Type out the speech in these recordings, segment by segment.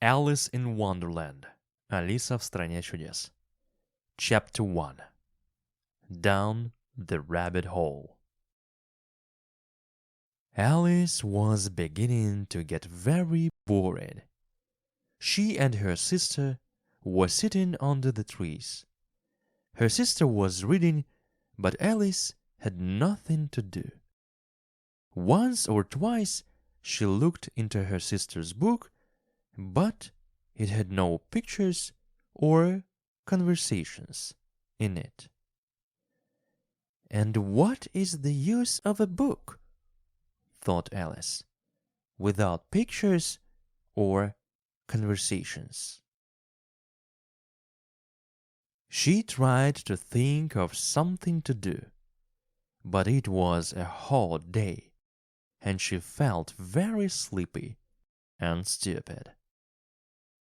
Alice in Wonderland. Алиса в стране чудес. Chapter 1. Down the rabbit hole. Alice was beginning to get very bored. She and her sister were sitting under the trees. Her sister was reading, but Alice had nothing to do. Once or twice she looked into her sister's book, but it had no pictures or conversations in it. "And what is the use of a book," thought Alice, "without pictures or conversations?" She tried to think of something to do, but it was a hot day, and she felt very sleepy and stupid.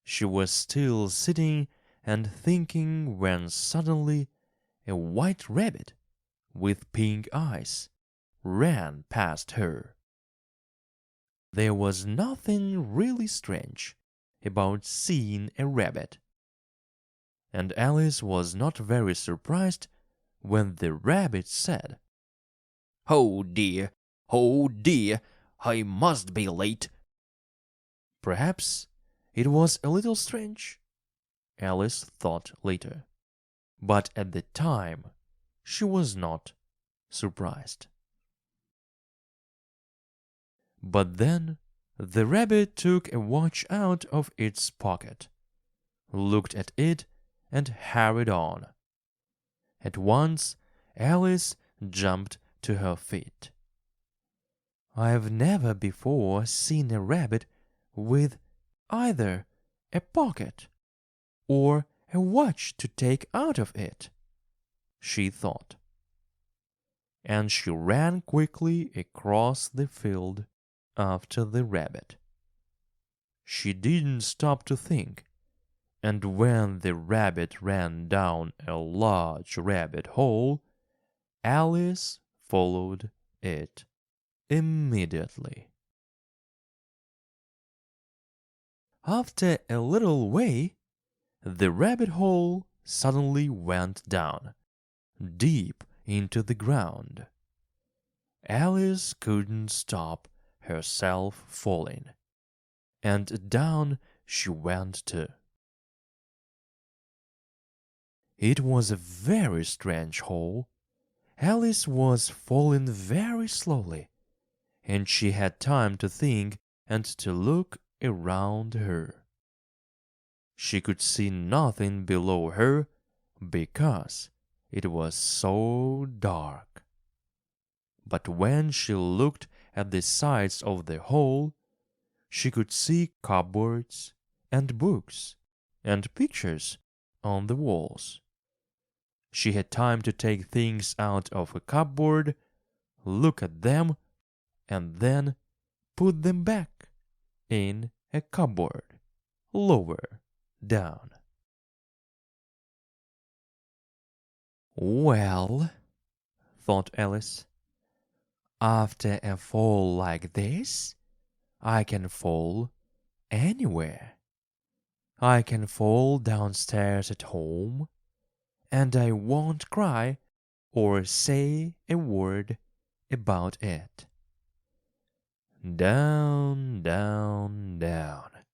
She was still sitting and thinking when suddenly a white rabbit with pink eyes ran past her. There was nothing really strange about seeing a rabbit, and Alice was not very surprised when the rabbit said, oh dear, I must be late." Perhaps it was a little strange, Alice thought later, but at the time she was not surprised. But then the rabbit took a watch out of its pocket, looked at it, and hurried on. At once Alice jumped to her feet. "I've never before seen a rabbit with either a pocket or a watch to take out of it," she thought. And she ran quickly across the field after the rabbit. She didn't stop to think, and when the rabbit ran down a large rabbit hole, Alice followed it immediately. After a little way, the rabbit hole suddenly went down, deep into the ground. Alice couldn't stop herself falling, and down she went too. It was a very strange hole. Alice was falling very slowly, and she had time to think and to look around her. She could see nothing below her because it was so dark. But when she looked at the sides of the hole, she could see cupboards and books and pictures on the walls. She had time to take things out of a cupboard, look at them, and then put them back in a cupboard lower down. "Well," thought Alice, "after a fall like this, I can fall anywhere. I can fall downstairs at home, and I won't cry or say a word about it." Down, down, down.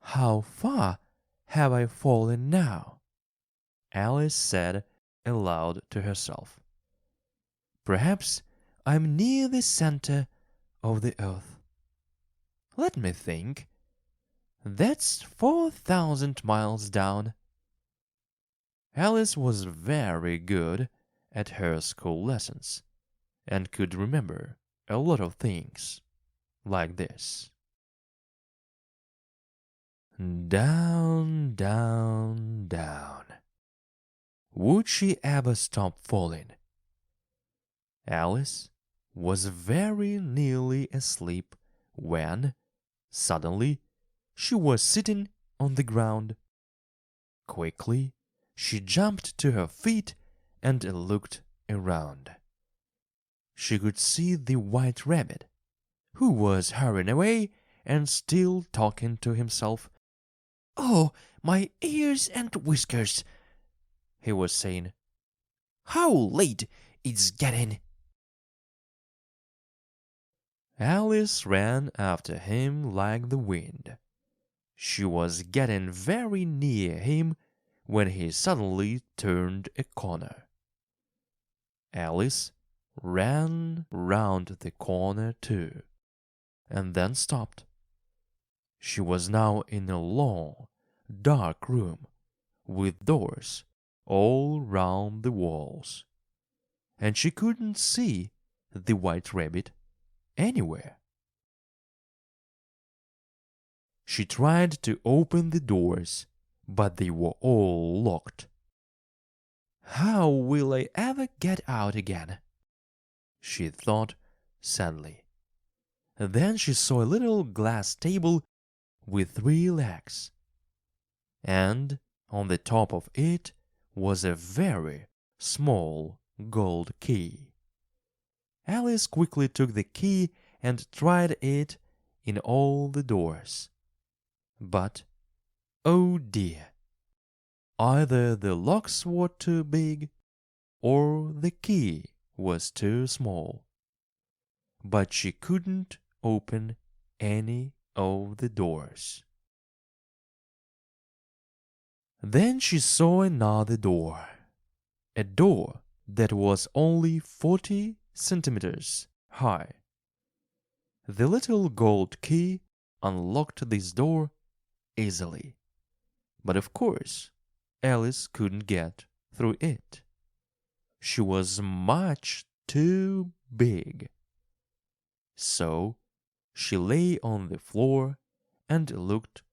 "How far have I fallen now?" Alice said aloud to herself. "Perhaps I'm near the center of the earth. Let me think. That's 4,000 miles down." Alice was very good at her school lessons and could remember a lot of things like this. Down, down, down. Would she ever stop falling? Alice was very nearly asleep when, suddenly, she was sitting on the ground. Quickly, she jumped to her feet and looked around. She could see the white rabbit, who was hurrying away and still talking to himself. "Oh, my ears and whiskers," he was saying. "How late it's getting." Alice ran after him like the wind. She was getting very near him when he suddenly turned a corner. Alice ran round the corner too, and then stopped. She was now in a long, dark room with doors all round the walls, and she couldn't see the white rabbit anywhere. She tried to open the doors, but they were all locked. "How will I ever get out again?" she thought sadly. Then she saw a little glass table with 3 legs, and on the top of it was a very small gold key. Alice quickly took the key and tried it in all the doors. But, oh dear, either the locks were too big or the key was too small. But she couldn't open any of the doors. Then she saw another door, a door that was only 40 centimeters high. The little gold key unlocked this door easily, but of course Alice couldn't get through it. She was much too big. So she lay on the floor and looked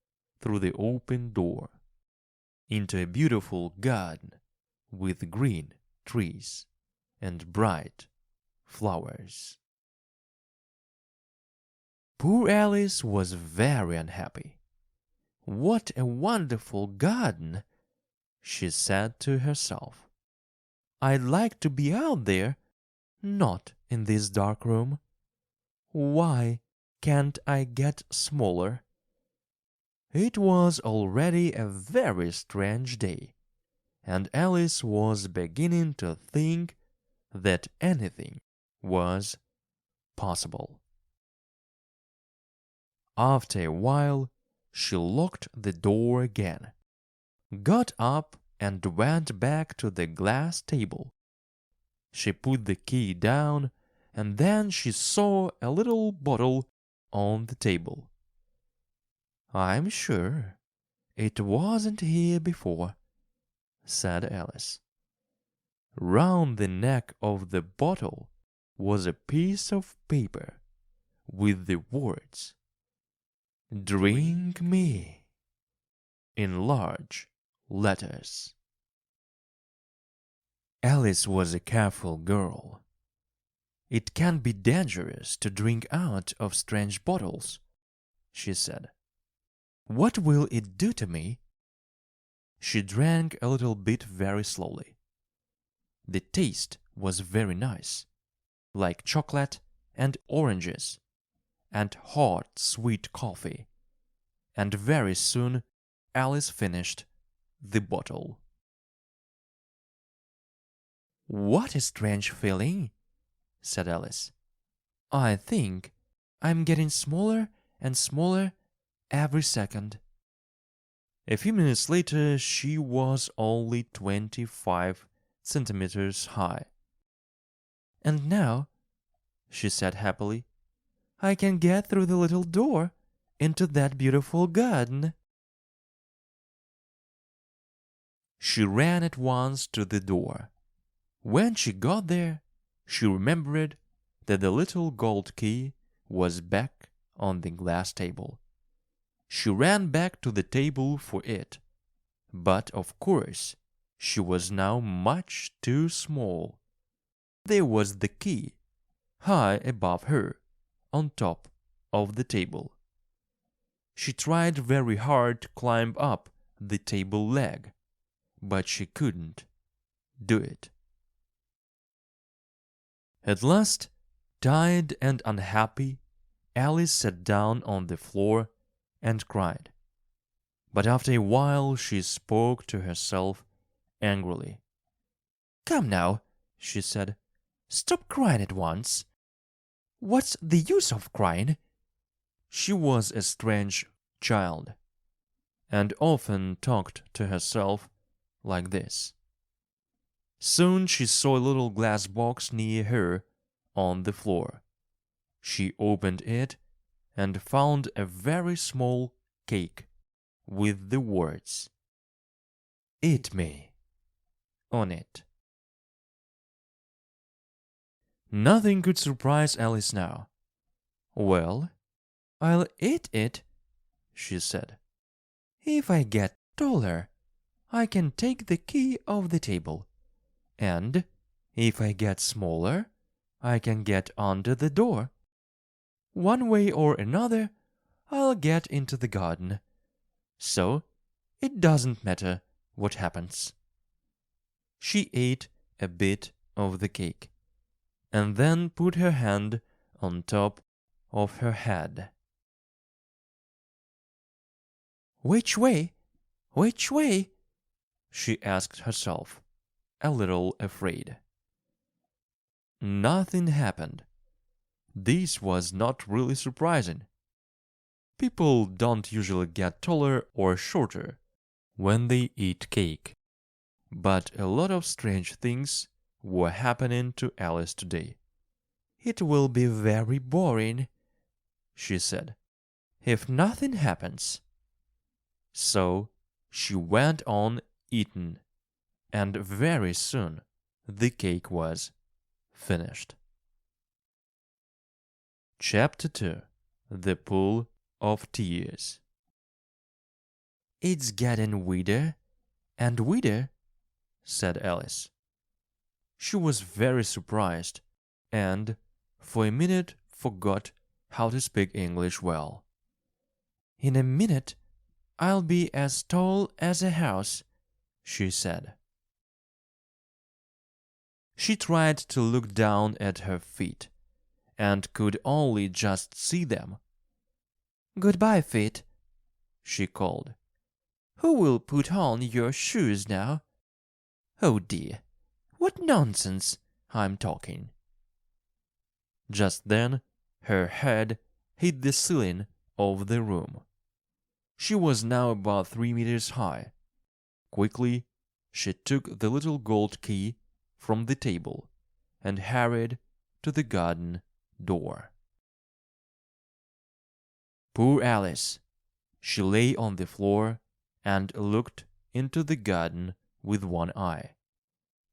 through the open door into a beautiful garden with green trees and bright flowers. Poor Alice was very unhappy. "What a wonderful garden," she said to herself. "I'd like to be out there, not in this dark room. Why can't I get smaller?" It was already a very strange day, and Alice was beginning to think that anything was possible. After a while, she locked the door again, got up and went back to the glass table. She put the key down, and then she saw a little bottle on the table. "I'm sure it wasn't here before," said Alice. Round the neck of the bottle was a piece of paper with the words, "Drink me," in large letters. Alice was a careful girl. "It can be dangerous to drink out of strange bottles," she said. "What will it do to me?" She drank a little bit very slowly. The taste was very nice, like chocolate and oranges, and hot, sweet coffee, and very soon Alice finished the bottle. "What a strange feeling," said Alice. "I think I'm getting smaller and smaller every second." A few minutes later she was only 25 centimeters high. "And now," she said happily, "I can get through the little door into that beautiful garden." She ran at once to the door. When she got there, she remembered that the little gold key was back on the glass table. She ran back to the table for it, but of course she was now much too small. There was the key, high above her, on top of the table. She tried very hard to climb up the table leg, but she couldn't do it. At last, tired and unhappy, Alice sat down on the floor and cried. But after a while she spoke to herself angrily. "Come now," she said. "Stop crying at once. What's the use of crying?" She was a strange child, and often talked to herself like this. Soon she saw a little glass box near her on the floor. She opened it and found a very small cake with the words, "Eat me," on it. Nothing could surprise Alice now. "Well, I'll eat it," she said. "If I get taller, I can take the key off the table. And if I get smaller, I can get under the door. One way or another, I'll get into the garden. So it doesn't matter what happens." She ate a bit of the cake, and then put her hand on top of her head. "Which way? Which way?" she asked herself, a little afraid. Nothing happened. This was not really surprising. People don't usually get taller or shorter when they eat cake. But a lot of strange things were happening to Alice today. "It will be very boring," she said, "if nothing happens." So she went on eating, and very soon the cake was finished. Chapter 2. The Pool of Tears. "It's getting weirder and weirder," said Alice. She was very surprised and for a minute forgot how to speak English well. "In a minute I'll be as tall as a house," she said. She tried to look down at her feet and could only just see them. "Goodbye, feet," she called. "Who will put on your shoes now? Oh dear, what nonsense I'm talking." Just then her head hit the ceiling of the room. She was now about 3 meters high. Quickly she took the little gold key from the table and hurried to the garden door. Poor Alice! She lay on the floor and looked into the garden with one eye.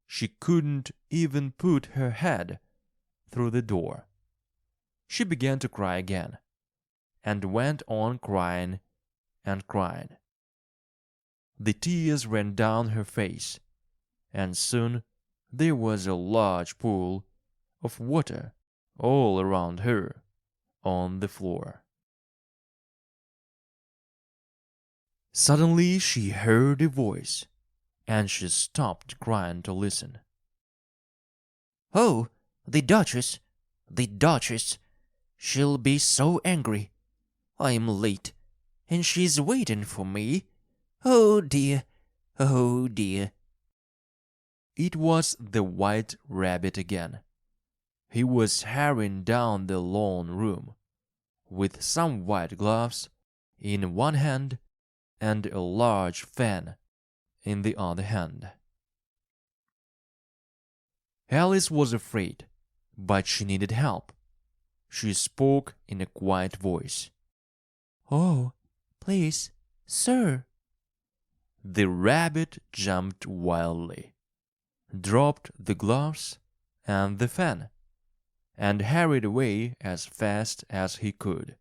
She couldn't even put her head through the door. She began to cry again, and went on crying and crying. The tears ran down her face, and soon there was a large pool of water all around her on the floor. Suddenly she heard a voice, and she stopped crying to listen. "Oh, the Duchess! The Duchess! She'll be so angry. I'm late, and she's waiting for me. Oh dear, oh dear." It was the White Rabbit again. He was hurrying down the long room, with some white gloves in one hand and a large fan in the other hand. Alice was afraid, but she needed help. She spoke in a quiet voice. "Oh, please, sir." The rabbit jumped wildly, dropped the gloves and the fan, and hurried away as fast as he could.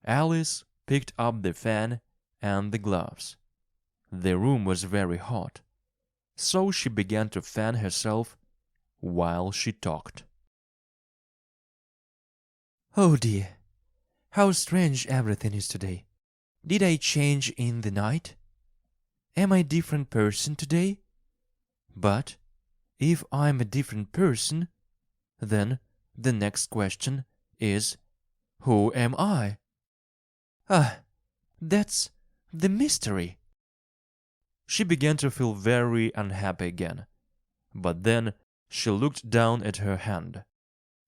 Alice picked up the fan and the gloves. The room was very hot, so she began to fan herself while she talked. "Oh dear, how strange everything is today. Did I change in the night? Am I a different person today? But if I'm a different person, then the next question is, Who am I? Ah, that's the mystery. She began to feel very unhappy again, but then she looked down at her hand.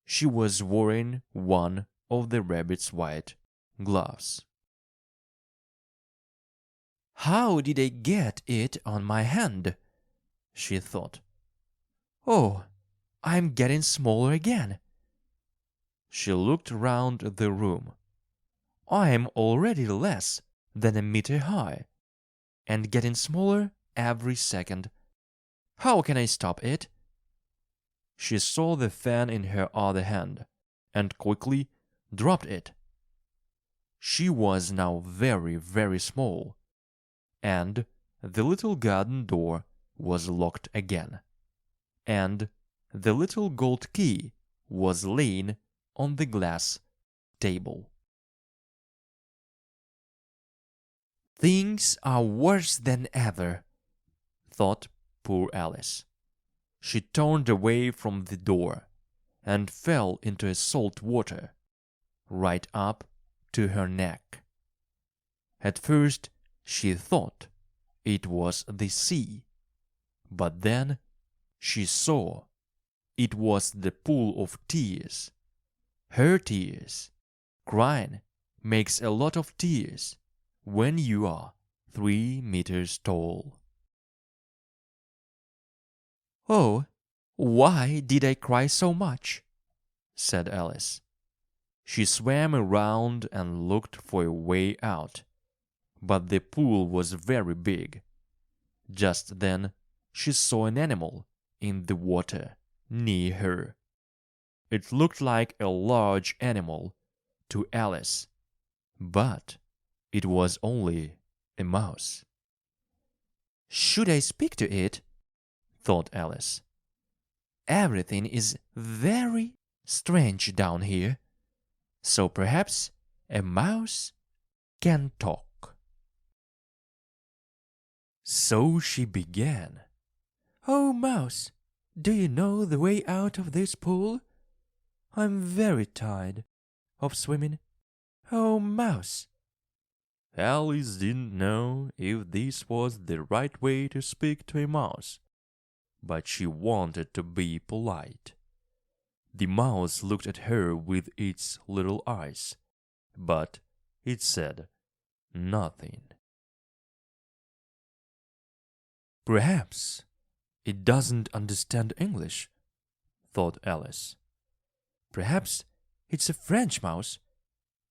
She was wearing one of the rabbit's white gloves. How did I get it on my hand? She thought. Oh, I'm getting smaller again. She looked round the room. I am already less than a meter high, and getting smaller every second. How can I stop it? She saw the fan in her other hand, and quickly dropped it. She was now very, very small, and the little garden door was locked again, and the little gold key was laying on the glass table. Things are worse than ever, thought poor Alice. She turned away from the door and fell into salt water, right up to her neck. At first she thought it was the sea, but then she saw it was the pool of tears. Her tears. Crying makes a lot of tears when you are 3 meters tall. Oh, why did I cry so much? Said Alice. She swam around and looked for a way out, but the pool was very big. Just then she saw an animal in the water near her. It looked like a large animal to Alice, but it was only a mouse. Should I speak to it? Thought Alice. Everything is very strange down here, so perhaps a mouse can talk. So she began. Oh, mouse, do you know the way out of this pool? I'm very tired of swimming. Oh, mouse. Alice didn't know if this was the right way to speak to a mouse, but she wanted to be polite. The mouse looked at her with its little eyes, but it said nothing. Perhaps it doesn't understand English, thought Alice. Perhaps it's a French mouse.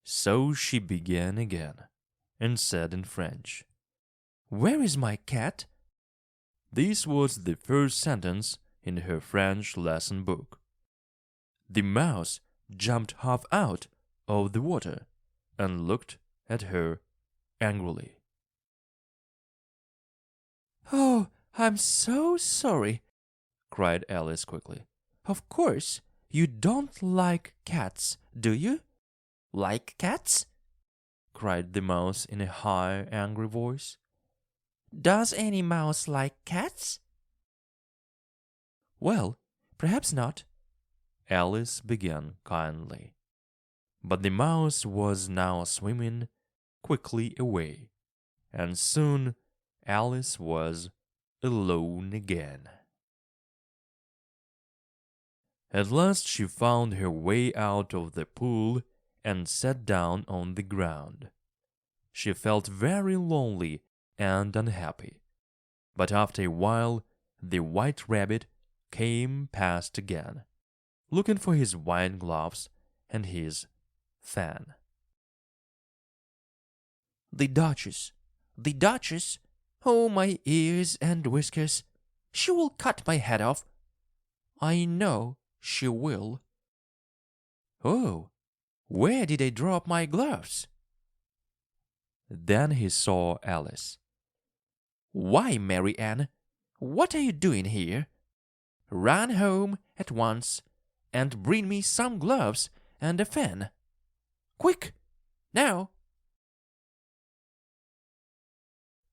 So she began again and said in French, Where is my cat? This was the first sentence in her French lesson book. The mouse jumped half out of the water and looked at her angrily. Oh, I'm so sorry, cried Alice quickly. Of course, you don't like cats, do you? Like cats? Cried the mouse in a high, angry voice. Does any mouse like cats? Well, perhaps not, Alice began kindly. But the mouse was now swimming quickly away, and soon Alice was alone again. At last she found her way out of the pool and sat down on the ground. She felt very lonely and unhappy, but after a while the white rabbit came past again, looking for his white gloves and his fan. The Duchess! The Duchess! Oh, my ears and whiskers! She will cut my head off! I know she will. Oh, where did I drop my gloves? Then he saw Alice. Why, Mary Ann, what are you doing here? Run home at once and bring me some gloves and a fan. Quick, now!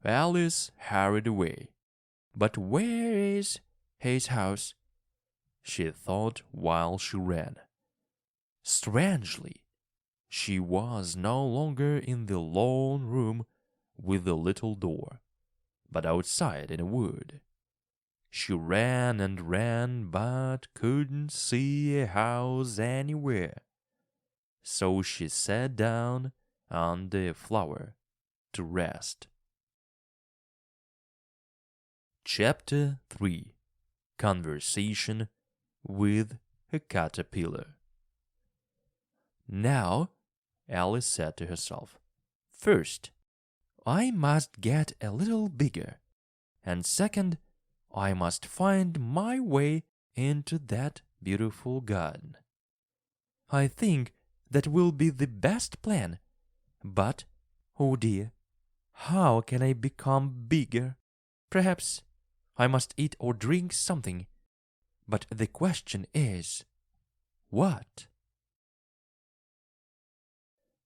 Alice hurried away. But where is his house? She thought while she ran. Strangely, She was no longer in the long room with the little door, but outside in a wood. She ran and ran, but couldn't see a house anywhere. So she sat down under a flower to rest. Chapter 3. Conversation with a Caterpillar. Now, Alice said to herself, first, I must get a little bigger, and second, I must find my way into that beautiful garden. I think that will be the best plan, but, oh dear, how can I become bigger? Perhaps I must eat or drink something, but the question is, what?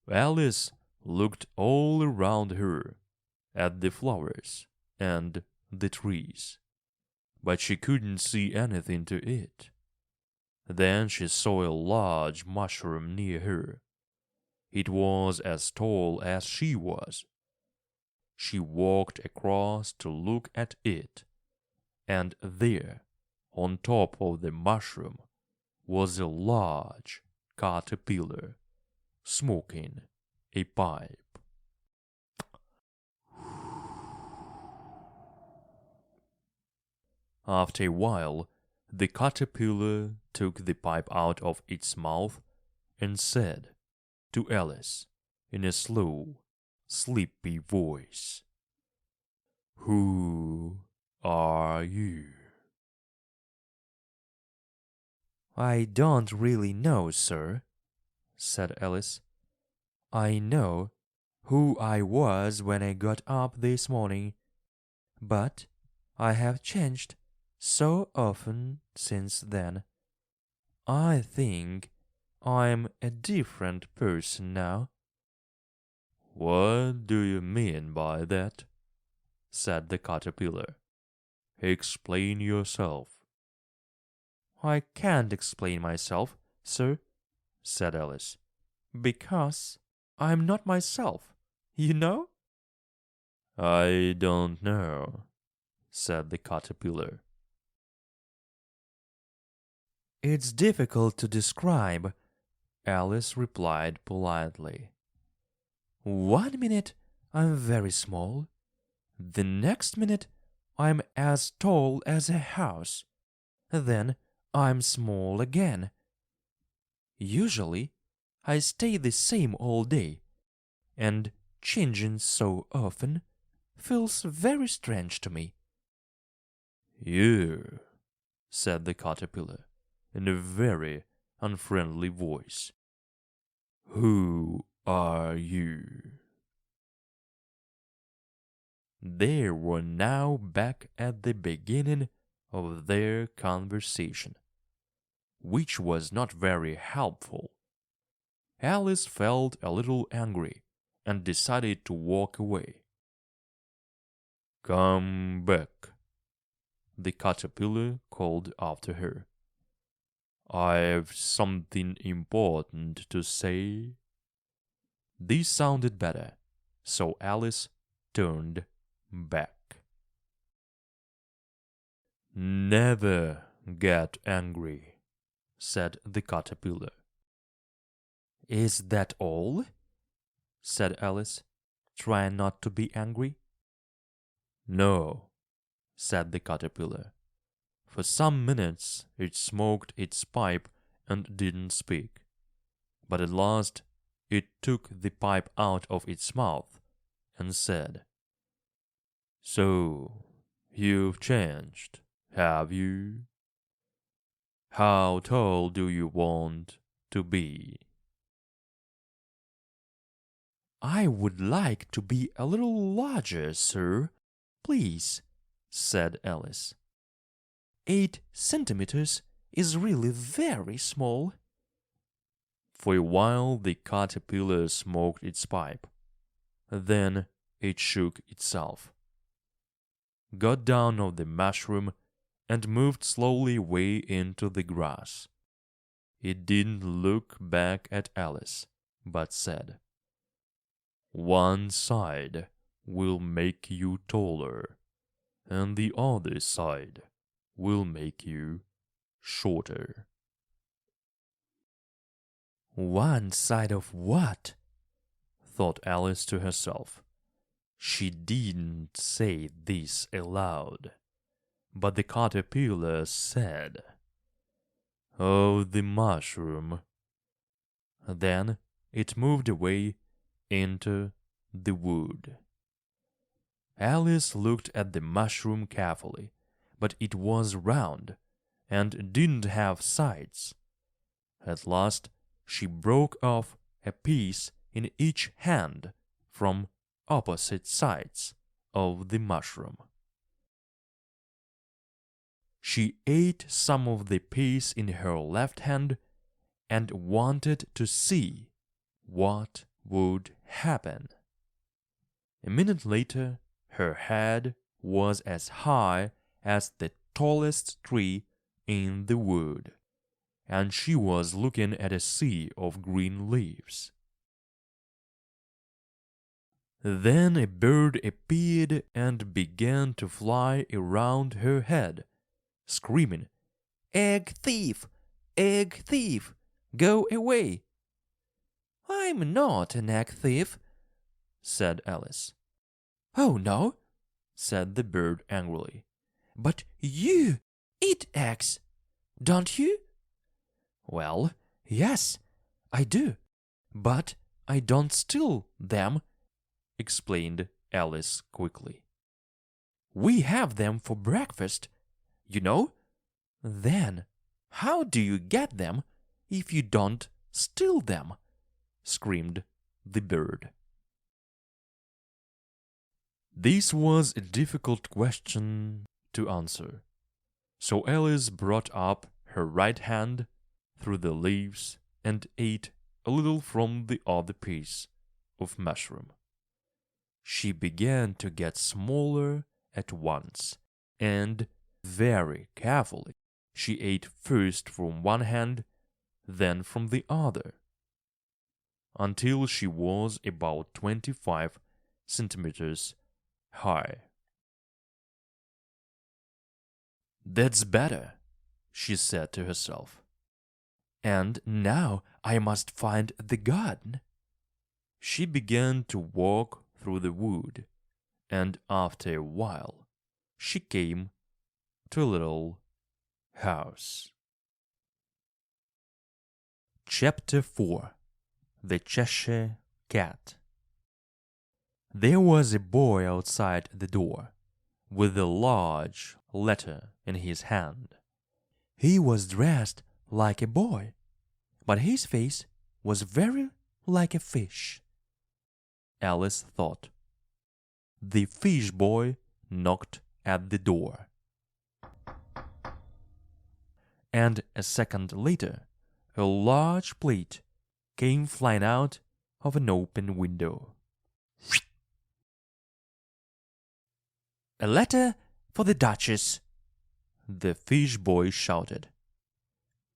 Alice looked all around her, at the flowers and the trees, but she couldn't see anything to eat. Then she saw a large mushroom near her. It was as tall as she was. She walked across to look at it, and there, on top of the mushroom, was a large caterpillar, smoking a pipe. After a while, the caterpillar took the pipe out of its mouth and said to Alice in a slow, sleepy voice, "Who are you?" "I don't really know, sir," said Alice. "I know who I was when I got up this morning, but I have changed so often since then. I think I'm a different person now." "What do you mean by that?" said the caterpillar. "Explain yourself." "I can't explain myself, sir," said Alice, "because I'm not myself, you know?" "I don't know," said the caterpillar. "It's difficult to describe," Alice replied politely. "One minute I'm very small. The next minute I'm as tall as a house. Then I'm small again. Usually I stay the same all day, and changing so often feels very strange to me." "You," said the caterpillar in a very unfriendly voice. "Who are you?" They were now back at the beginning of their conversation, which was not very helpful. Alice felt a little angry and decided to walk away. "Come back," the caterpillar called after her. "I've something important to say." This sounded better, so Alice turned back. "Never get angry," said the caterpillar. "Is that all?" said Alice, trying not to be angry. "No," said the caterpillar. For some minutes it smoked its pipe and didn't speak, but at last it took the pipe out of its mouth and said, "So you've changed, have you? How tall do you want to be?" "I would like to be a little larger, sir, please," said Alice. 8 centimeters is really very small." For a while the caterpillar smoked its pipe. Then it shook itself, got down off the mushroom, and moved slowly away into the grass. It didn't look back at Alice, but said, "One side will make you taller, and the other side will make you shorter." "One side of what?" thought Alice to herself. She didn't say this aloud, but the caterpillar said, "Oh, the mushroom." Then it moved away into the wood. Alice looked at the mushroom carefully, but it was round and didn't have sides. At last she broke off a piece in each hand from opposite sides of the mushroom. She ate some of the piece in her left hand and wanted to see what would happen. A minute later, her head was as high as the tallest tree in the wood, and she was looking at a sea of green leaves. Then a bird appeared and began to fly around her head, screaming, "Egg thief! Egg thief! Go away!" "I'm not an egg thief," said Alice. "Oh, no," said the bird angrily. "But you eat eggs, don't you?" "Well, yes, I do, but I don't steal them," explained Alice quickly. "We have them for breakfast, you know. Then how do you get them if you don't steal them?" screamed the bird. This was a difficult question to answer, so Alice brought up her right hand through the leaves and ate a little from the other piece of mushroom. She began to get smaller at once, and very carefully she ate first from one hand, then from the other, until she was about 25 centimeters high. "That's better," she said to herself. "And now I must find the garden." She began to walk through the wood, and after a while she came to a little house. Chapter 4. The Cheshire Cat. There was a boy outside the door, with a large letter in his hand. He was dressed like a boy, but his face was very like a fish. Alice thought. The fish boy knocked at the door, and a second later a large plate came flying out of an open window. "A letter for the Duchess," the fish boy shouted.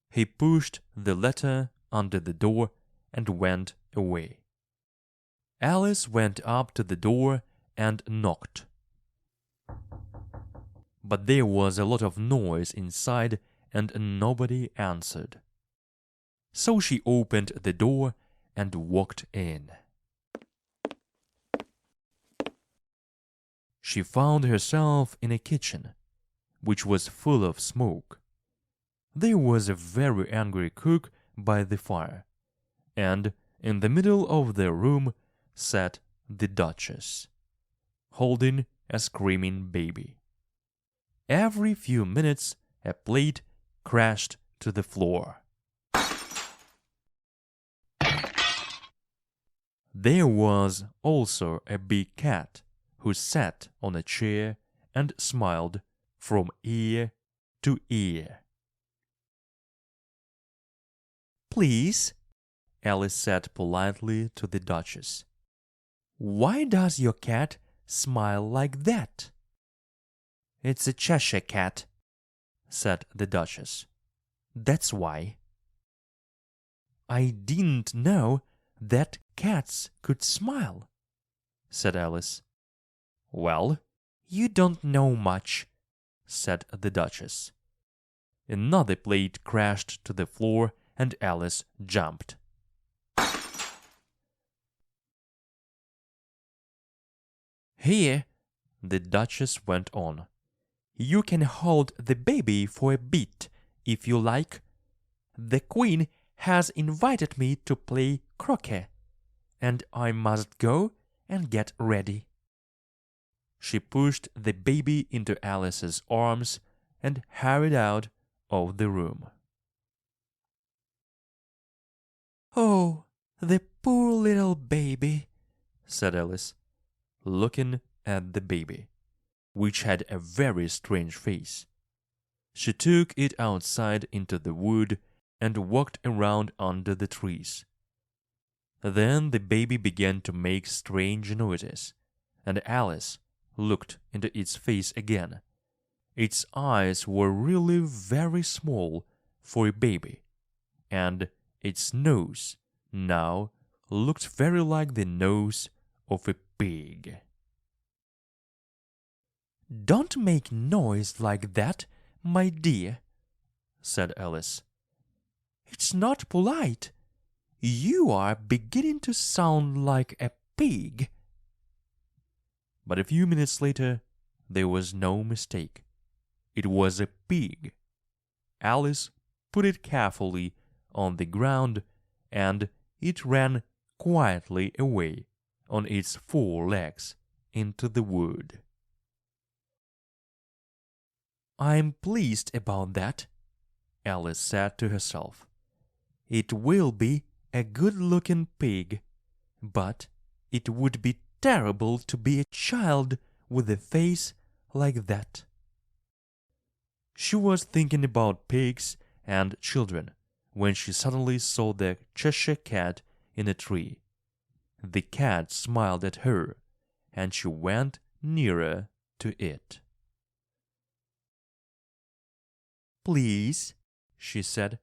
He pushed the letter under the door and went away. Alice went up to the door and knocked. But there was a lot of noise inside and nobody answered. So she opened the door and walked in. She found herself in a kitchen, which was full of smoke. There was a very angry cook by the fire, and in the middle of the room sat the Duchess, holding a screaming baby. Every few minutes a plate crashed to the floor. There was also a big cat who sat on a chair and smiled from ear to ear. "Please," Alice said politely to the Duchess, "why does your cat smile like that?" "It's a Cheshire Cat," said the Duchess. "That's why." "I didn't know that cats could smile," said Alice. "Well, you don't know much," said the Duchess. Another plate crashed to the floor and Alice jumped. "Here," the Duchess went on, "you can hold the baby for a bit, if you like. The Queen has invited me to play croquet, and I must go and get ready." She pushed the baby into Alice's arms and hurried out of the room. "Oh, the poor little baby," said Alice, looking at the baby, which had a very strange face. She took it outside into the wood and walked around under the trees. Then the baby began to make strange noises, and Alice looked into its face again. Its eyes were really very small for a baby, and its nose now looked very like the nose of a pig. "Don't make noise like that, my dear," said Alice. "It's not polite. You are beginning to sound like a pig." But a few minutes later, there was no mistake. It was a pig. Alice put it carefully on the ground, and it ran quietly away on its 4 legs into the wood. "I'm pleased about that," Alice said to herself. "It will be a good-looking pig, but it would be terrible to be a child with a face like that." She was thinking about pigs and children when she suddenly saw the Cheshire Cat in a tree. The cat smiled at her, and she went nearer to it. "Please," she said,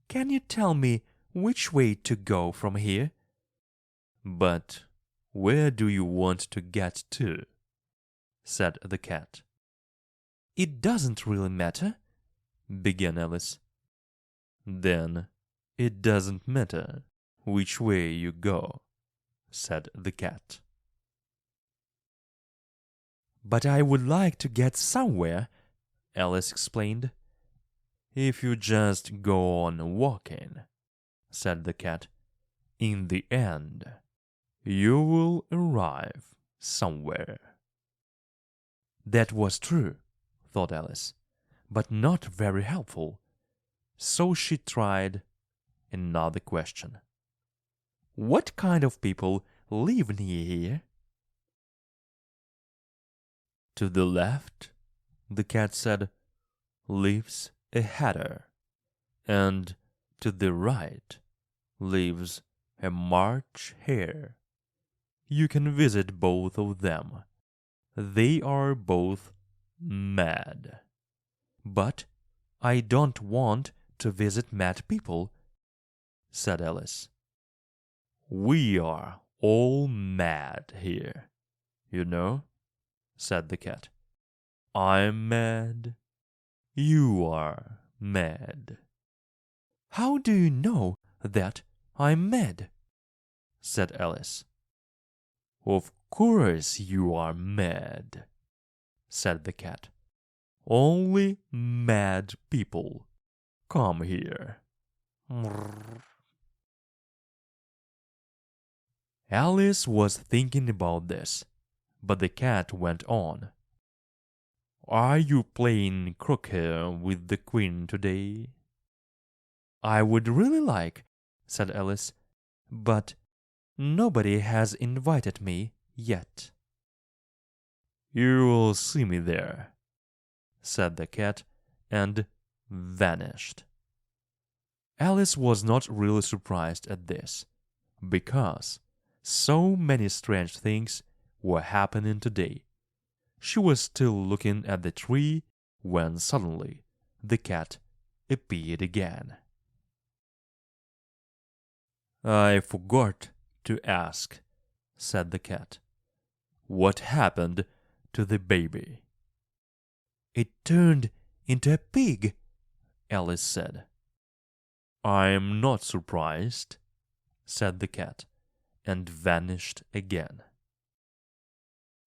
"can you tell me which way to go from here?" "But where do you want to get to?" said the cat. "It doesn't really matter," began Alice. "Then it doesn't matter which way you go," said the cat. "But I would like to get somewhere," Alice explained. "If you just go on walking," said the cat, "in the end, you will arrive somewhere." That was true, thought Alice, but not very helpful. So she tried another question. "What kind of people live near here?" "To the left," the cat said, "lives a hatter, and to the right lives a March hare. You can visit both of them. They are both mad." "But I don't want to visit mad people," said Alice. "We are all mad here, you know," said the cat. "I'm mad. You are mad." "How do you know that I'm mad?" said Alice. "Of course you are mad," said the cat. "Only mad people come here." Alice was thinking about this, but the cat went on. "Are you playing croquet with the Queen today?" "I would really like," said Alice, "but nobody has invited me yet." "You will see me there," said the cat, and vanished. Alice was not really surprised at this, because so many strange things were happening today. She was still looking at the tree when suddenly the cat appeared again. "I forgot to ask," said the cat. "What happened to the baby?" "It turned into a pig," Alice said. "I'm not surprised," said the cat, and vanished again.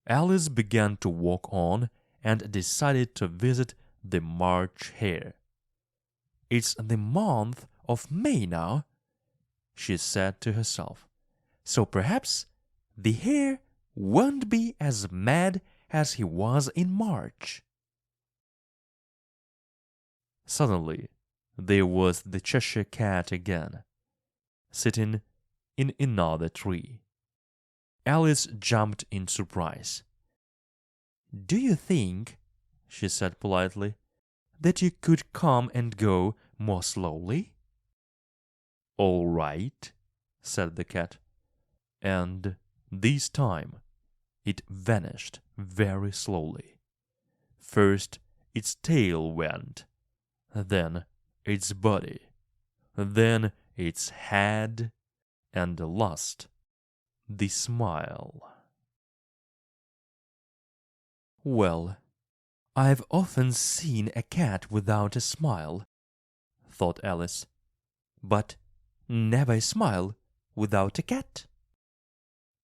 Alice began to walk on and decided to visit the March Hare. "It's the month of May now," she said to herself, "so perhaps the hare won't be as mad as he was in March." Suddenly, there was the Cheshire Cat again, sitting in another tree. Alice jumped in surprise. "Do you think," she said politely, "that you could come and go more slowly?" "All right," said the cat, and this time it vanished very slowly. First its tail went, then its body, then its head, and last the smile. "Well, I've often seen a cat without a smile," thought Alice, "but never a smile without a cat."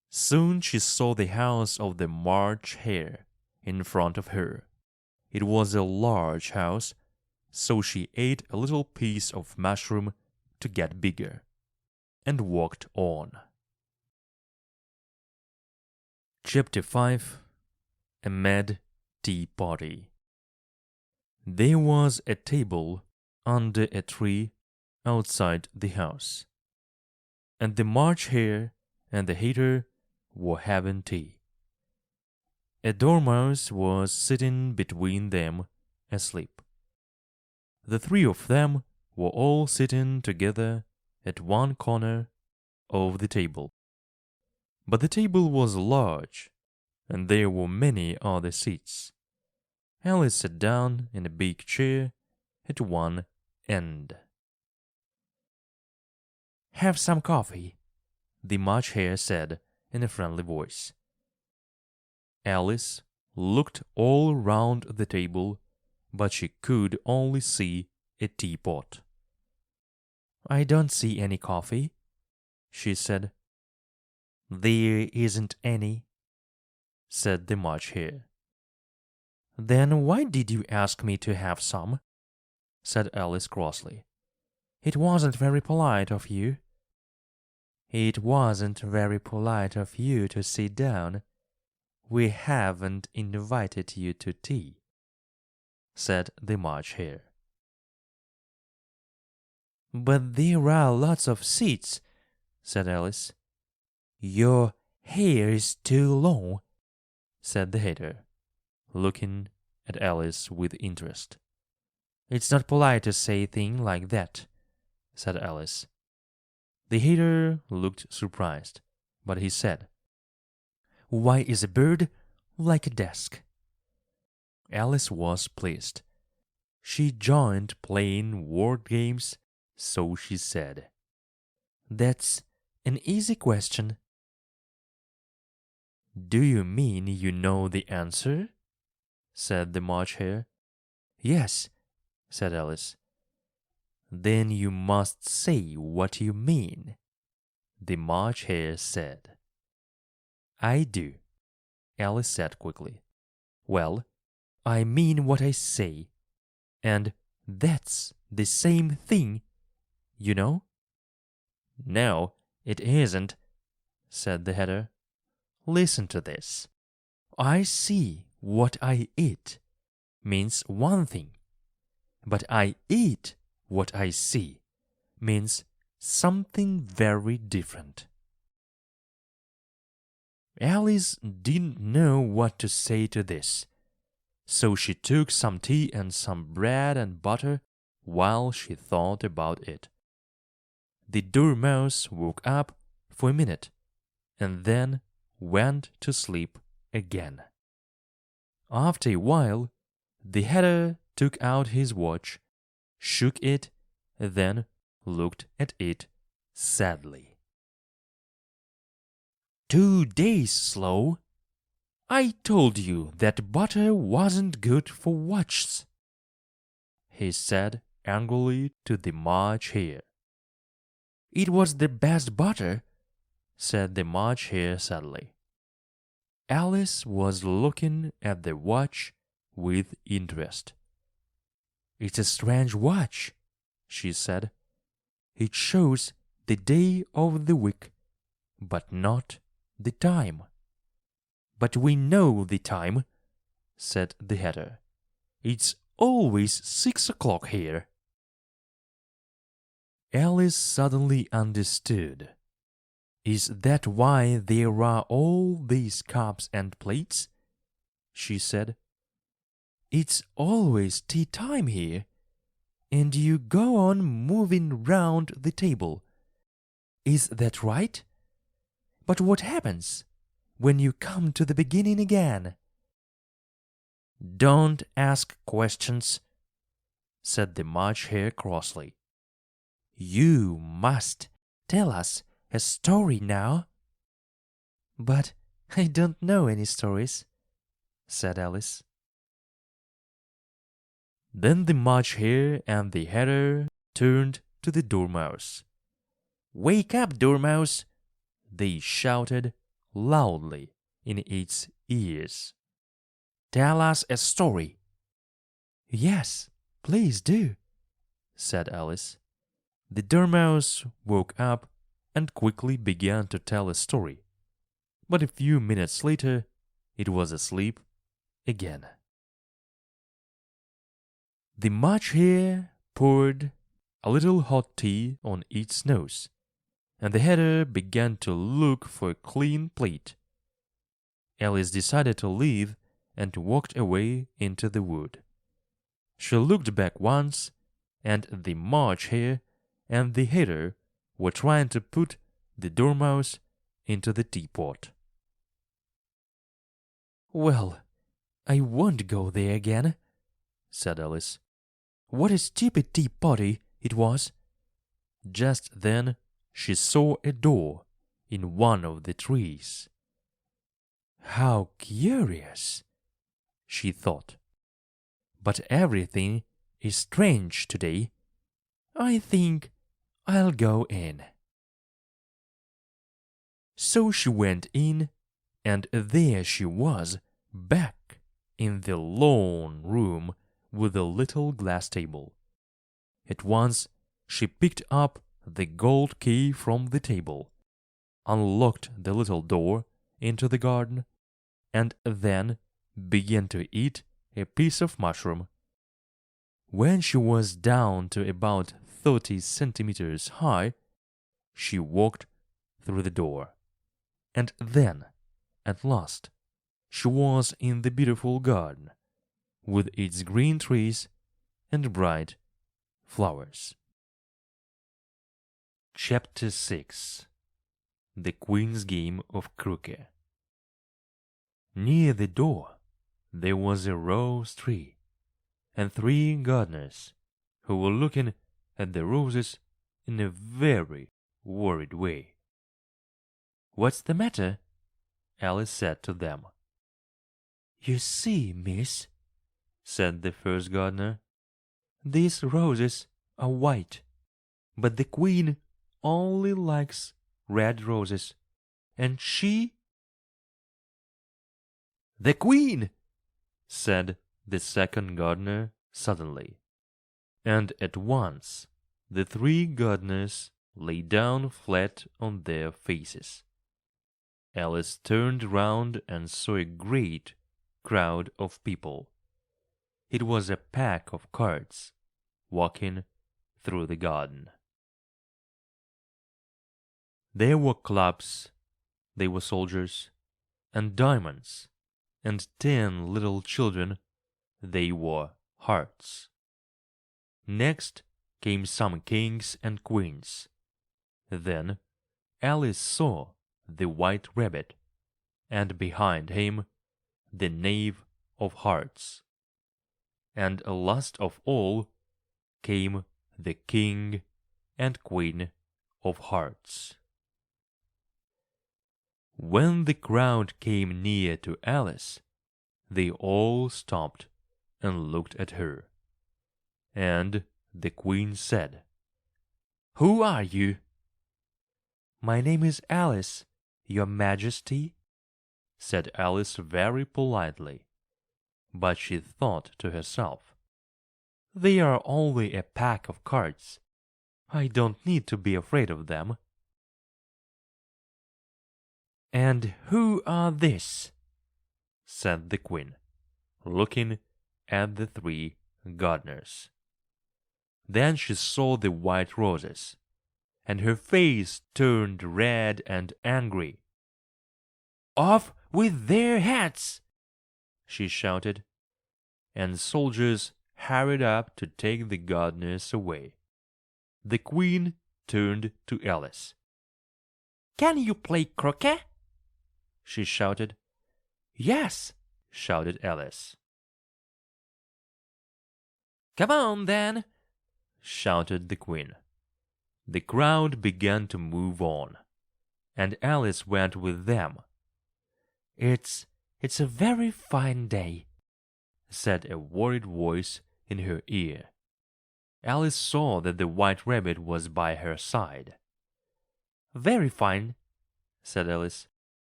Soon she saw the house of the March Hare in front of her. It was a large house, so she ate a little piece of mushroom to get bigger, and walked on. Chapter 5. A Mad Tea Party. There was a table under a tree outside the house, and the March Hare and the Hater were having tea. A dormouse was sitting between them, asleep. The three of them were all sitting together at one corner of the table. But the table was large, and there were many other seats. Alice sat down in a big chair at one end. "Have some coffee," the March Hare said in a friendly voice. Alice looked all round the table, but she could only see a teapot. "I don't see any coffee," she said. "There isn't any," said the March Hare. "Then why did you ask me to have some?" said Alice crossly. "It wasn't very polite of you." "It wasn't very polite of you to sit down. We haven't invited you to tea," said the March Hare. "But there are lots of seats," said Alice. "Your hair is too long," said the Hater, looking at Alice with interest. "It's not polite to say a thing like that," said Alice. The Hater looked surprised, but he said, "Why is a bird like a desk?" Alice was pleased. She joined playing word games, so she said, "That's an easy question." "Do you mean you know the answer?" said the March Hare. "Yes," said Alice. "Then you must say what you mean," the March Hare said. "I do," Alice said quickly. "Well, I mean what I say, and that's the same thing, you know." "No, it isn't," said the Hatter. "Listen to this. I see what I eat means one thing, but I eat what I see means something very different." Alice didn't know what to say to this, so she took some tea and some bread and butter while she thought about it. The Dormouse woke up for a minute and then went to sleep again. After a while, the Hatter took out his watch, shook it, then looked at it sadly. 2 days slow. I told you that butter wasn't good for watches, he said angrily to the March Hare. It was the best butter, said the March Hare sadly. Alice was looking at the watch with interest. It's a strange watch, she said. It shows the day of the week, but not the time. But we know the time, said the Hatter. It's always 6 o'clock here. Alice suddenly understood. Is that why there are all these cups and plates? She said. It's always tea time here, and you go on moving round the table. Is that right? But what happens when you come to the beginning again? Don't ask questions, said the March Hare crossly. You must tell us a story now. But I don't know any stories, said Alice. Then the March Hare and the Hatter turned to the Dormouse. Wake up, Dormouse, they shouted loudly in its ears. Tell us a story. Yes, please do, said Alice. The Dormouse woke up and quickly began to tell a story, but a few minutes later it was asleep again. The March Hare poured a little hot tea on its nose, and the Hatter began to look for a clean plate. Alice decided to leave and walked away into the wood. She looked back once, and the March Hare and the Hatter were trying to put the Dormouse into the teapot. Well, I won't go there again, said Alice. What a stupid tea-potty it was. Just then she saw a door in one of the trees. How curious, she thought. But everything is strange today. I think I'll go in. So she went in, and there she was, back in the long room with the little glass table. At once she picked up the gold key from the table, unlocked the little door into the garden, and then began to eat a piece of mushroom. When she was down to about 30 centimeters high, she walked through the door, and then, at last, she was in the beautiful garden, with its green trees and bright flowers. Chapter 6. The Queen's Game of Croquet. Near the door there was a rose tree, and 3 gardeners, who were looking at the roses in a very worried way. "What's the matter?" Alice said to them. "You see, miss," said the first gardener, "these roses are white, but the Queen only likes red roses, and she—" "The Queen!" said the second gardener suddenly, and at once the 3 gardeners lay down flat on their faces. Alice turned round and saw a great crowd of people. It was a pack of carts walking through the garden. There were clubs, there were soldiers, and diamonds, and 10 little children, they were hearts. Next came some kings and queens. Then Alice saw the White Rabbit, and behind him the Knave of Hearts. And last of all came the King and Queen of Hearts. When the crowd came near to Alice, they all stopped and looked at her. And the Queen said, "Who are you?" "My name is Alice, Your Majesty," said Alice very politely. But she thought to herself, "They are only a pack of cards. I don't need to be afraid of them." "And who are this?" said the Queen, looking at the 3 gardeners. Then she saw the white roses, and her face turned red and angry. "Off with their hats!" she shouted, and soldiers hurried up to take the gardeners away. The Queen turned to Alice. "Can you play croquet?" she shouted. "Yes," shouted Alice. "Come on, then," shouted the Queen. The crowd began to move on, and Alice went with them. It's a very fine day," said a worried voice in her ear. Alice saw that the White Rabbit was by her side. "Very fine," said Alice.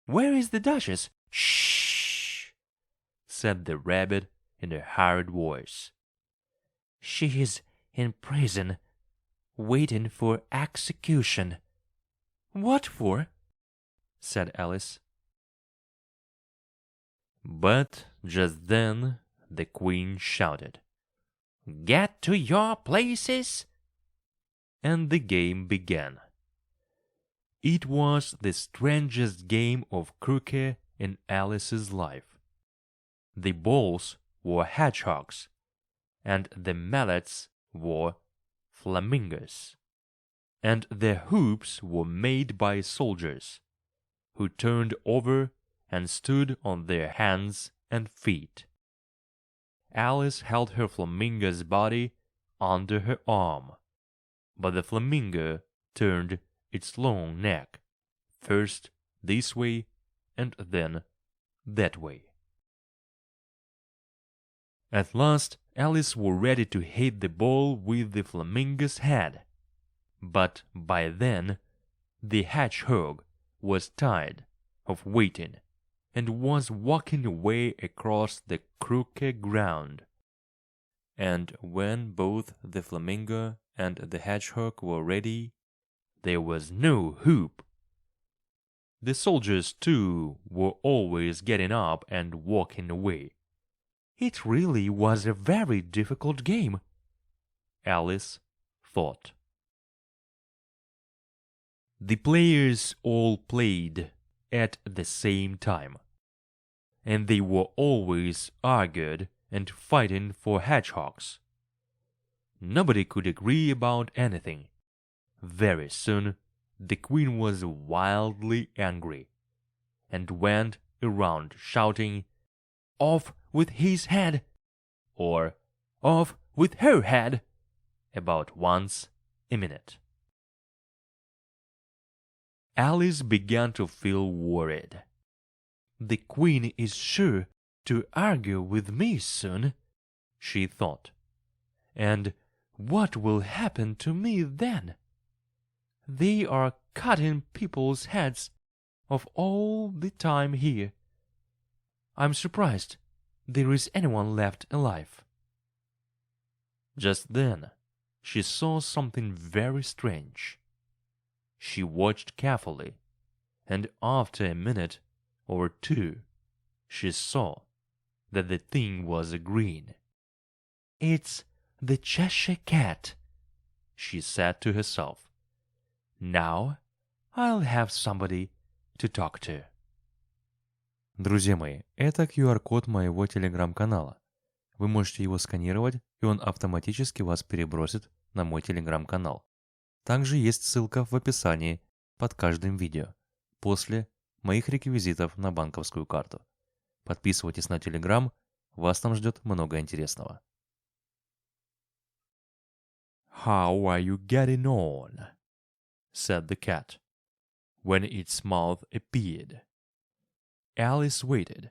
"Where is the Duchess?" "Shh!" said the Rabbit in a hurried voice. "She is in prison, waiting for execution." "What for?" said Alice. But just then the Queen shouted, "Get to your places!" And the game began. It was the strangest game of croquet in Alice's life. The balls were hedgehogs, and the mallets were flamingos, and the hoops were made by soldiers, who turned over and stood on their hands and feet. Alice held her flamingo's body under her arm, but the flamingo turned its long neck, first this way and then that way. At last Alice was ready to hit the ball with the flamingo's head, but by then the hedgehog was tired of waiting and was walking away across the croquet ground. And when both the flamingo and the hedgehog were ready, there was no hoop. The soldiers, too, were always getting up and walking away. It really was a very difficult game, Alice thought. The players all played at the same time, and they were always arguing and fighting for hedgehogs. Nobody could agree about anything. Very soon the Queen was wildly angry, and went around shouting, "Off with his head!" or "Off with her head!" about once a minute. Alice began to feel worried. "The Queen is sure to argue with me soon," she thought. "And what will happen to me then? They are cutting people's heads off all the time here. I'm surprised there is anyone left alive." Just then she saw something very strange. She watched carefully, and after a minute or two she saw that the thing was green. "It's the Cheshire Cat," she said to herself. "Now I'll have somebody to talk to." Друзья мои, это QR-код моего телеграм-канала. Вы можете его сканировать, и он автоматически вас перебросит на мой телеграм-канал. Также есть ссылка в описании под каждым видео, после моих реквизитов на банковскую карту. Подписывайтесь на телеграм, вас там ждет много интересного. "How are you getting on?" said the cat, when its mouth appeared. Alice waited.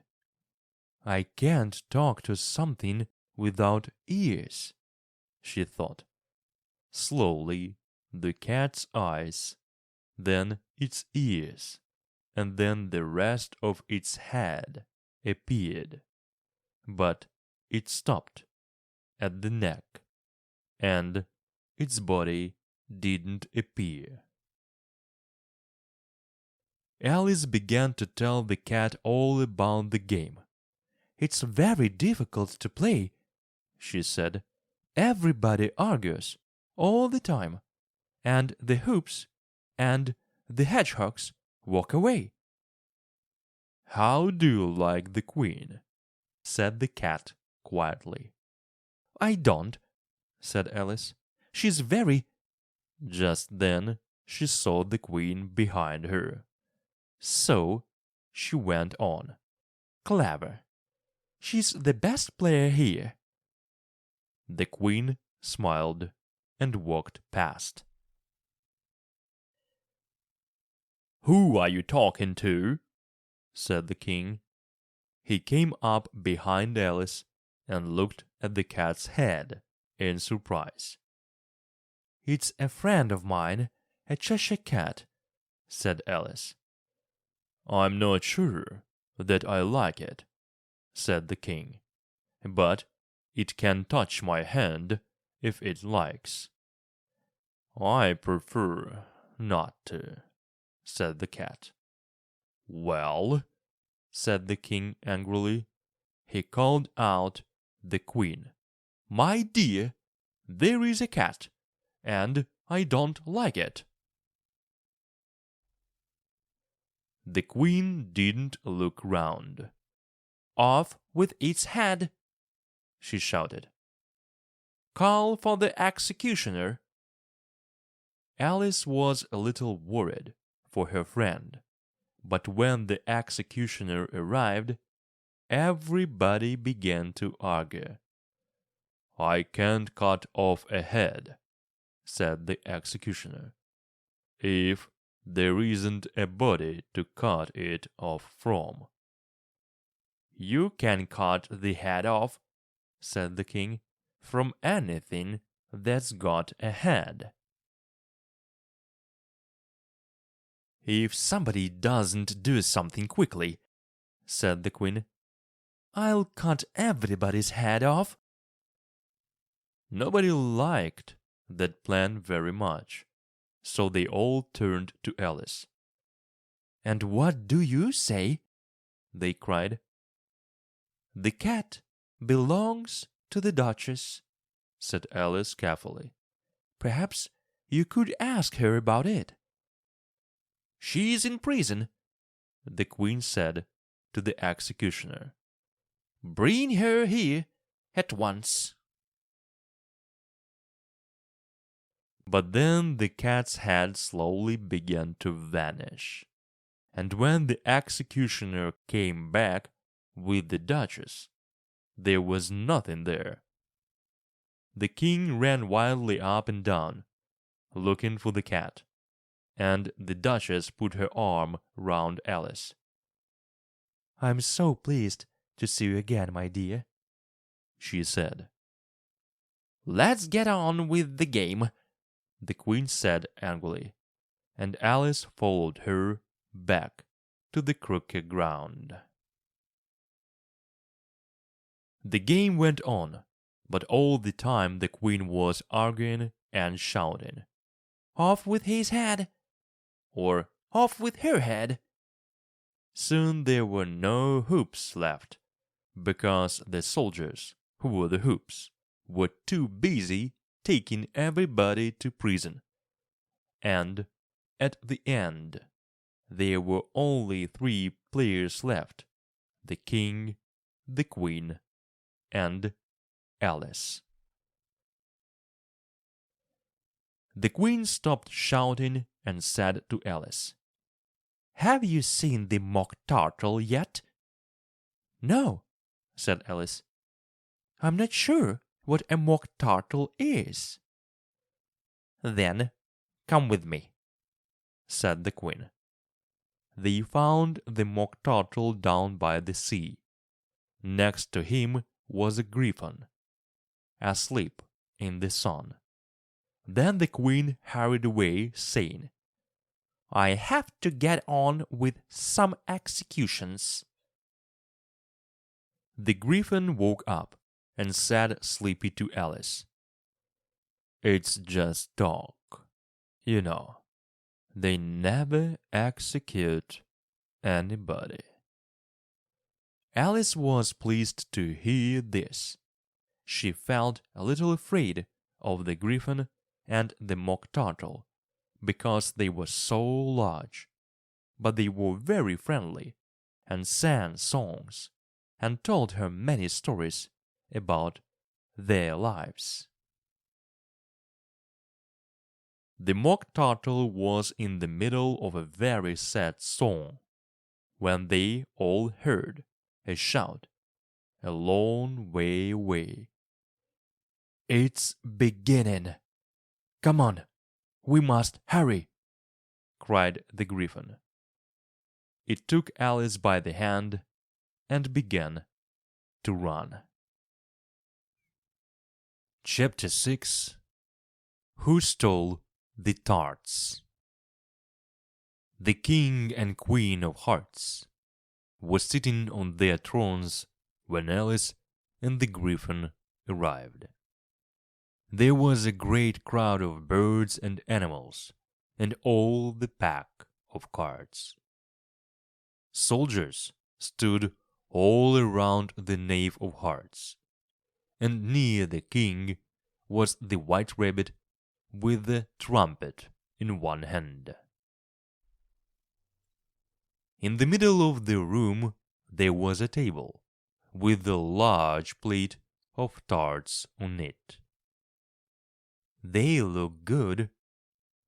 "I can't talk to something without ears," she thought. Slowly, the cat's eyes, then its ears, and then the rest of its head appeared. But it stopped at the neck, and its body didn't appear. Alice began to tell the cat all about the game. "It's very difficult to play," she said. "Everybody argues all the time, and the hoops and the hedgehogs walk away." "How do you like the queen?" said the cat quietly. "I don't," said Alice. "She's very—" Just then she saw the queen behind her. So she went on. "Clever. She's the best player here." The queen smiled and walked past. "Who are you talking to?" said the king. He came up behind Alice and looked at the cat's head in surprise. "It's a friend of mine, a Cheshire Cat," said Alice. "I'm not sure that I like it," said the king, "but it can touch my hand if it likes." "I prefer not to," said the cat. "Well," said the king angrily. He called out the queen. "My dear, there is a cat, and I don't like it." The queen didn't look round. "Off with its head!" she shouted. "Call for the executioner." Alice was a little worried for her friend, but when the executioner arrived, everybody began to argue. "I can't cut off a head," said the executioner, "if there isn't a body to cut it off from." "You can cut the head off," said the king, "from anything that's got a head." "If somebody doesn't do something quickly," said the queen, "I'll cut everybody's head off." Nobody liked that plan very much, so they all turned to Alice. "And what do you say?" they cried. "The cat belongs to the Duchess," said Alice carefully. "Perhaps you could ask her about it." "She's in prison," the queen said to the executioner. "Bring her here at once." But then the cat's head slowly began to vanish, and when the executioner came back with the Duchess, there was nothing there. The king ran wildly up and down, looking for the cat, and the Duchess put her arm round Alice. "I'm so pleased to see you again, my dear," she said. "Let's get on with the game," the queen said angrily, and Alice followed her back to the croquet ground. The game went on, but all the time the queen was arguing and shouting, "Off with his head!" or "Off with her head!" Soon there were no hoops left, because the soldiers, who were the hoops, were too busy taking everybody to prison. And at the end, there were only 3 players left: the king, the queen, and Alice. The queen stopped shouting and said to Alice, "Have you seen the mock turtle yet?" "No," said Alice. "I'm not sure what a mock turtle is." "Then come with me," said the queen. they found the Mock Turtle down by the sea. Next to him was a griffin, asleep in the sun. Then the Queen hurried away, saying, "I have to get on with some executions." The Griffin woke up and said sleepy to Alice, "It's just talk. You know, they never execute anybody." Alice was pleased to hear this. She felt a little afraid of the Griffin and the Mock Turtle, because they were so large, but they were very friendly, and sang songs, and told her many stories about their lives. The Mock Turtle was in the middle of a very sad song, when they all heard a shout a long way away. "It's beginning! Come on, we must hurry!" cried the Griffin. It took Alice by the hand and began to run. Chapter 6. Who Stole the Tarts? The King and Queen of Hearts were sitting on their thrones when Alice and the Griffin arrived. There was a great crowd of birds and animals, and all the pack of carts. Soldiers stood all around the Knave of Hearts, and near the king was the White Rabbit with the trumpet in one hand. In the middle of the room there was a table, with a large plate of tarts on it. "They look good,"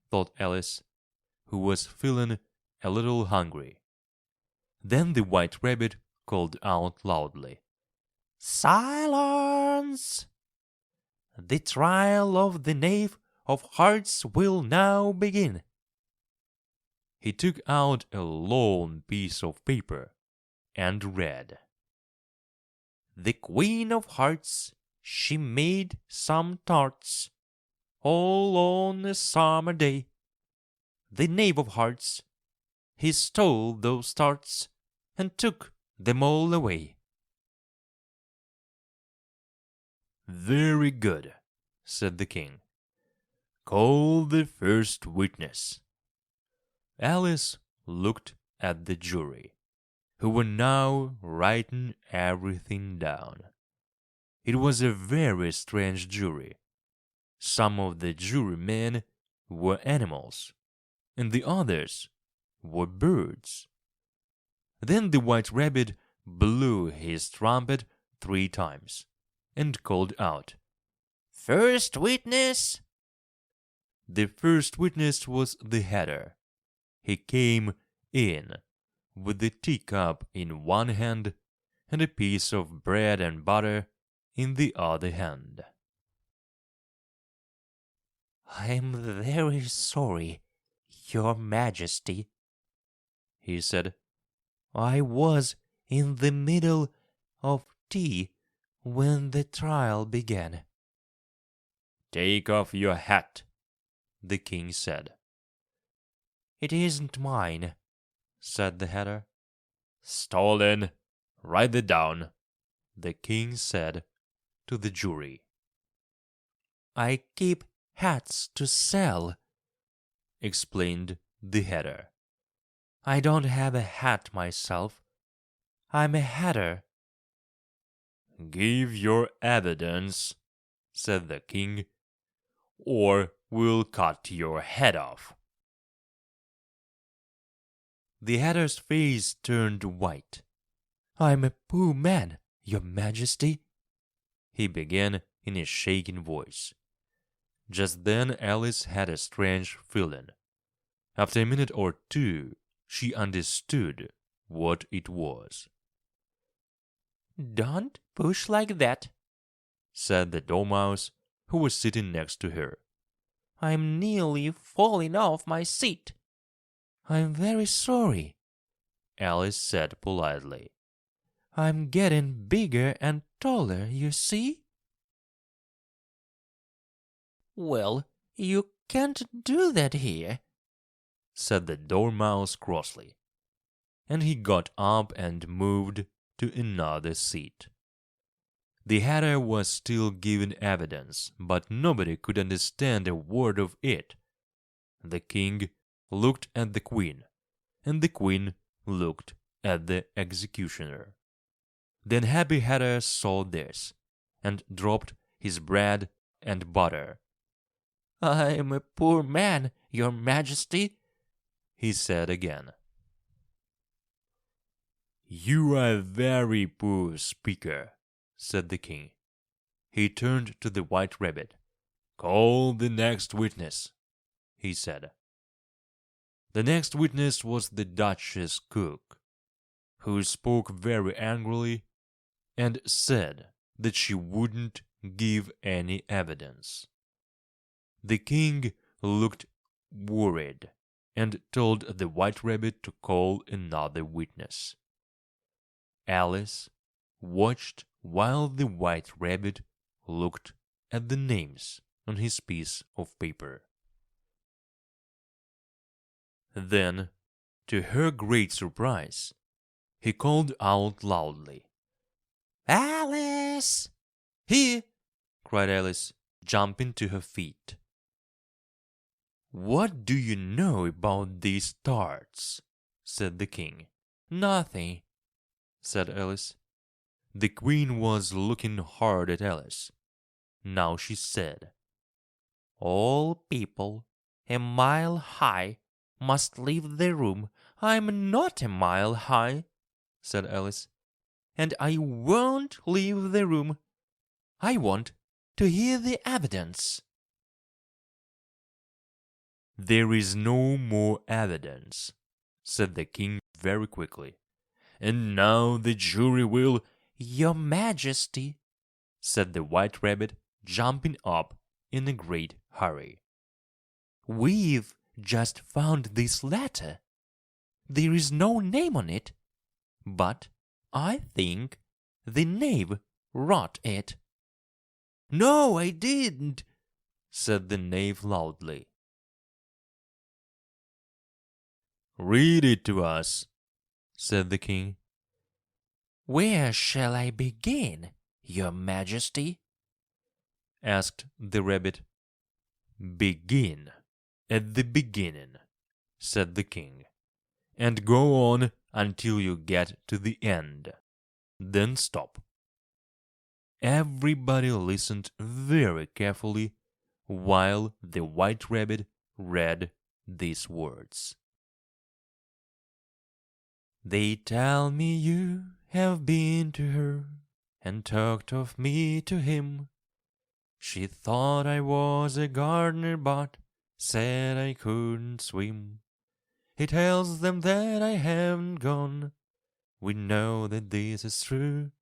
thought Alice, who was feeling a little hungry. Then the White Rabbit called out loudly, "Silence! The trial of the Knave of Hearts will now begin." He took out a long piece of paper and read, "The Queen of Hearts, she made some tarts, all on a summer day. The Knave of Hearts, he stole those tarts and took them all away." "Very good," said the king. "Call the first witness." Alice looked at the jury, who were now writing everything down. It was a very strange jury. Some of the jurymen were animals, and the others were birds. Then the White Rabbit blew his trumpet 3 times and called out, "First witness!" The first witness was the Hatter. He came in with the teacup in one hand and a piece of bread and butter in the other hand. "I'm very sorry, Your Majesty," he said. "I was in the middle of tea when the trial began." "Take off your hat," the king said. "It isn't mine," said the Hatter. "Stolen. Write it down," the king said to the jury. "I keep hats to sell," explained the Hatter. "I don't have a hat myself. I'm a hatter." "Give your evidence," said the king, "or we'll cut your head off." The Hatter's face turned white. "I'm a poor man, Your Majesty," he began in a shaking voice. Just then Alice had a strange feeling. After a minute or two, she understood what it was. "Don't push like that," said the Dormouse, who was sitting next to her. "I'm nearly falling off my seat." "I'm very sorry," Alice said politely. "I'm getting bigger and taller, you see?" "Well, you can't do that here," said the Dormouse crossly, and he got up and moved to another seat. The Hatter was still giving evidence, but nobody could understand a word of it. The King looked at the Queen, and the Queen looked at the executioner. The unhappy Hatter saw this, and dropped his bread and butter. "I'm a poor man, your Majesty," he said again. "You are a very poor speaker," said the King. He turned to the White Rabbit. "Call the next witness," he said. The next witness was the Duchess cook, who spoke very angrily and said that she wouldn't give any evidence. The King looked worried and told the White Rabbit to call another witness. Alice watched while the White Rabbit looked at the names on his piece of paper. Then, to her great surprise, he called out loudly, "Alice!" "Here!" cried Alice, jumping to her feet. "What do you know about these tarts?" said the King. "Nothing," said Alice. The Queen was looking hard at Alice. Now she said, "All people a mile high must leave the room." "I'm not a mile high," said Alice, "and I won't leave the room. I want to hear the evidence." "There is no more evidence," said the King very quickly. "And now the jury will—" "Your Majesty," said the White Rabbit, jumping up in a great hurry, "we've just found this letter. There is no name on it, but I think the knave wrote it." "No, I didn't," said the knave loudly. "Read it to us," said the King. "Where shall I begin, your Majesty?" asked the Rabbit. "Begin at the beginning," said the King, "and go on until you get to the end. Then stop." Everybody listened very carefully while the White Rabbit read these words. "They tell me you have been to her and talked of me to him. She thought I was a gardener, but said I couldn't swim. He tells them that I haven't gone. We know that this is true.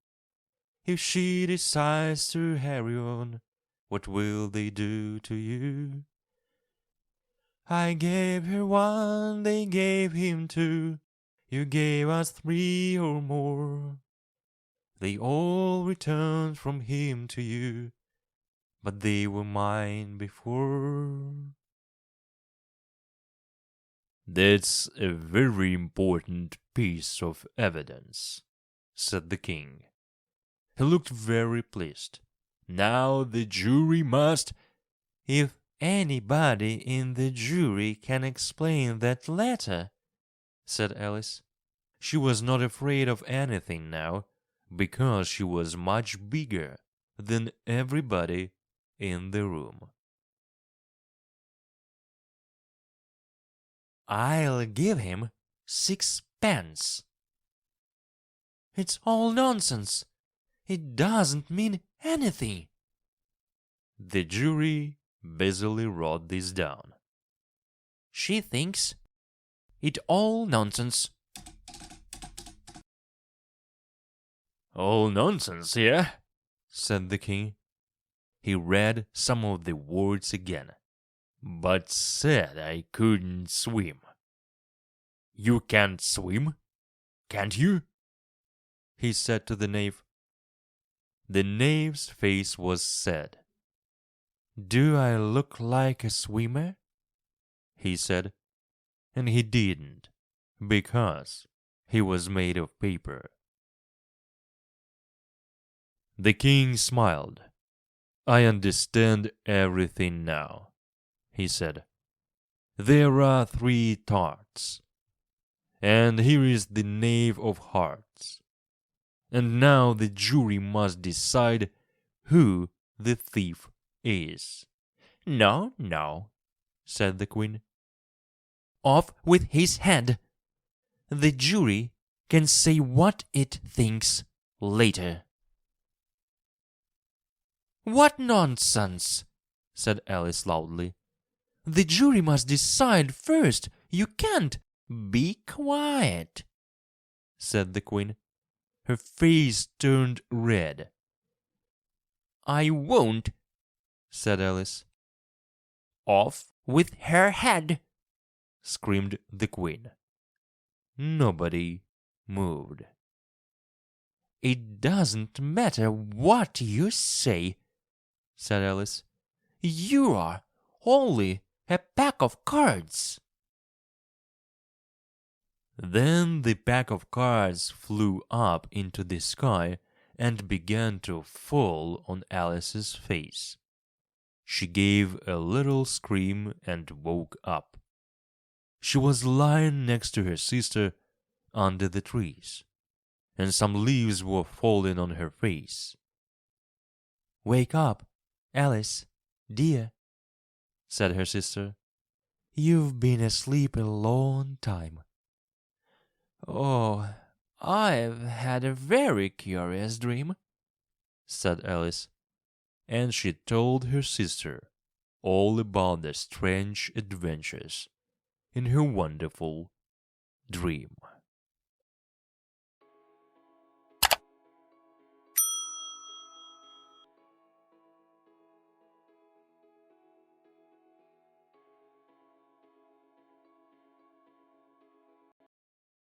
If she decides to carry on, what will they do to you? I gave her one, they gave him two. You gave us three or more. They all returned from him to you, but they were mine before." "That's a very important piece of evidence," said the King. He looked very pleased. "Now the jury must—" "If anybody in the jury can explain that letter," said Alice. She was not afraid of anything now, because she was much bigger than everybody in the room. "I'll give him 6 pence." "It's all nonsense. It doesn't mean anything." The jury busily wrote this down. "She thinks it all nonsense." "All nonsense, yeah?" said the King. He read some of the words again. "But said I couldn't swim." "You can't swim?" can't you?" he said to the knave. The knave's face was sad. "Do I look like a swimmer?" he said, and he didn't, because he was made of paper. The king smiled. "I understand everything now," he said. "There are 3 tarts, and here is the knave of hearts. And now the jury must decide who the thief is." "No, no," said the queen. "Off with his head. The jury can say what it thinks later." "What nonsense!" said Alice loudly. "The jury must decide first. You can't." "Be quiet," said the queen. Her face turned red. "I won't," said Alice. "Off with her head," screamed the queen. Nobody moved. "It doesn't matter what you say," said Alice. "You are only a pack of cards." Then the pack of cards flew up into the sky and began to fall on Alice's face. She gave a little scream and woke up. She was lying next to her sister under the trees, and some leaves were falling on her face. "Wake up, Alice, dear," said her sister. "You've been asleep a long time." "Oh, I've had a very curious dream," said Alice, and she told her sister all about the strange adventures in her wonderful dream.